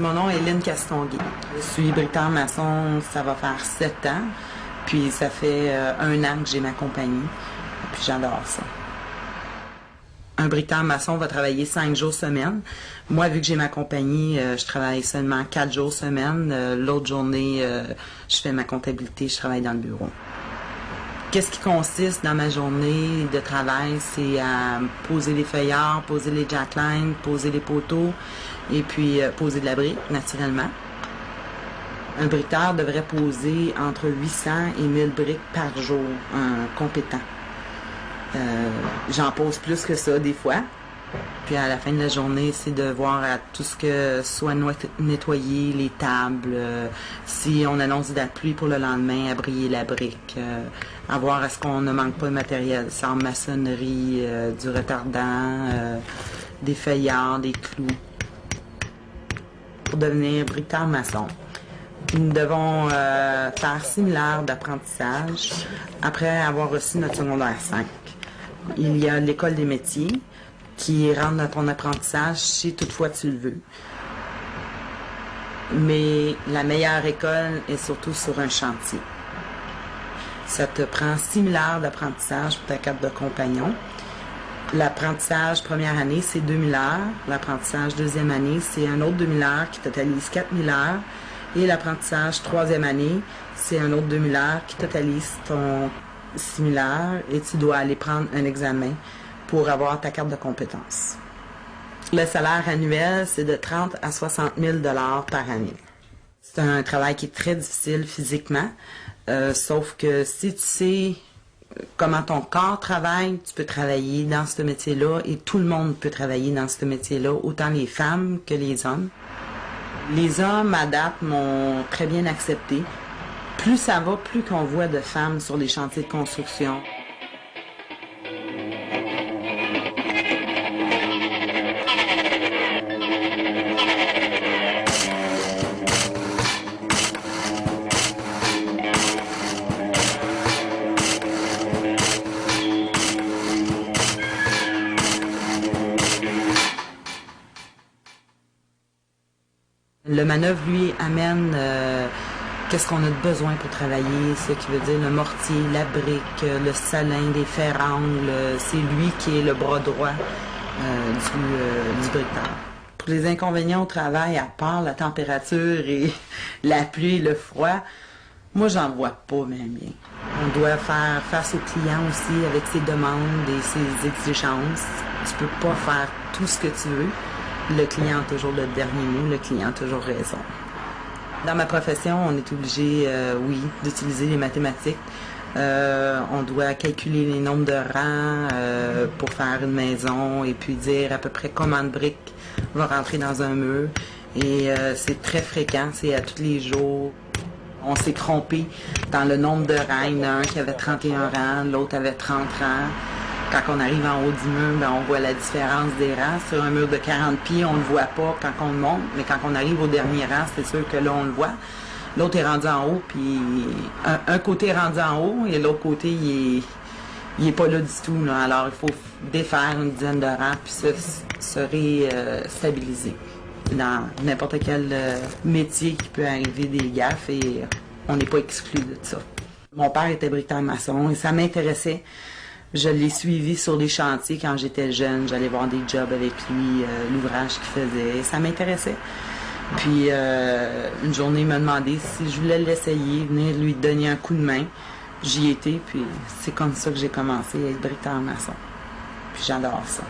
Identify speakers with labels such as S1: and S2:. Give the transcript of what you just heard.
S1: Mon nom est Lynne Castonguay. Je suis bricoleur maçon, ça va faire 7 ans. Puis ça fait 1 an que j'ai ma compagnie. Puis j'adore ça. Un bricoleur maçon va travailler 5 jours semaine. Moi, vu que j'ai ma compagnie, je travaille seulement 4 jours semaine. L'autre journée, je fais ma comptabilité, je travaille dans le bureau. Qu'est-ce qui consiste dans ma journée de travail? C'est à poser les feuillards, poser les jacklines, poser les poteaux et puis poser de la brique, naturellement. Un bricoleur devrait poser entre 800 et 1000 briques par jour, un compétent. J'en pose plus que ça des fois. Puis à la fin de la journée, c'est de voir à tout ce que soit nettoyer les tables, si on annonce de la pluie pour le lendemain, à briller la brique, à voir à ce qu'on ne manque pas de matériel, sans maçonnerie, du retardant, des feuillards, des clous. Pour devenir bricoleur maçon, nous devons faire 6 000 heures d'apprentissage après avoir reçu notre secondaire 5. Il y a l'école des métiers qui rentre dans ton apprentissage si toutefois tu le veux. Mais la meilleure école est surtout sur un chantier. Ça te prend 6 000 heures d'apprentissage pour ta carte de compagnon. L'apprentissage première année, c'est 2 000 heures. L'apprentissage deuxième année, c'est un autre 2 000 heures qui totalise 4 000 heures. Et l'apprentissage troisième année, c'est un autre 2 000 heures qui totalise ton 6 000 heures. Et tu dois aller prendre un examen pour avoir ta carte de compétence. Le salaire annuel, c'est de 30 à 60 000 $ par année. C'est un travail qui est très difficile physiquement, sauf que si tu sais comment ton corps travaille, tu peux travailler dans ce métier-là et tout le monde peut travailler dans ce métier-là, autant les femmes que les hommes. Les hommes, à date, m'ont très bien accepté. Plus ça va, plus qu'on voit de femmes sur les chantiers de construction. Le manœuvre, lui, amène qu'est-ce qu'on a de besoin pour travailler, ce qui veut dire le mortier, la brique, le salin, les fer-angles. C'est lui qui est le bras droit du bricoleur. Pour les inconvénients au travail, à part la température et la pluie et le froid, moi, j'en vois pas même bien. On doit faire face aux clients aussi avec ses demandes et ses exigences. Tu peux pas faire tout ce que tu veux. Le client a toujours le dernier mot, le client a toujours raison. Dans ma profession, on est obligé, oui, d'utiliser les mathématiques. On doit calculer les nombres de rangs pour faire une maison et puis dire à peu près combien de briques vont rentrer dans un mur. Et c'est très fréquent, c'est à tous les jours. On s'est trompé dans le nombre de rangs. Il y en a un qui avait 31 rangs, l'autre avait 30 rangs. Quand on arrive en haut du mur, ben, on voit la différence des rangs. Sur un mur de 40 pieds, on ne le voit pas quand on monte, mais quand on arrive au dernier rang, c'est sûr que là, on le voit. L'autre est rendu en haut, puis un côté est rendu en haut, et l'autre côté, il est pas là du tout. Là. Alors, il faut défaire une dizaine de rangs, puis se réstabiliser. Dans n'importe quel métier qui peut arriver des gaffes, et on n'est pas exclu de ça. Mon père était bricoleur maçon, et ça m'intéressait. Je l'ai suivi sur les chantiers quand j'étais jeune. J'allais voir des jobs avec lui, l'ouvrage qu'il faisait. Ça m'intéressait. Puis, une journée, il m'a demandé si je voulais l'essayer, venir lui donner un coup de main. J'y étais, puis c'est comme ça que j'ai commencé à être bricoleur maçon. Puis j'adore ça.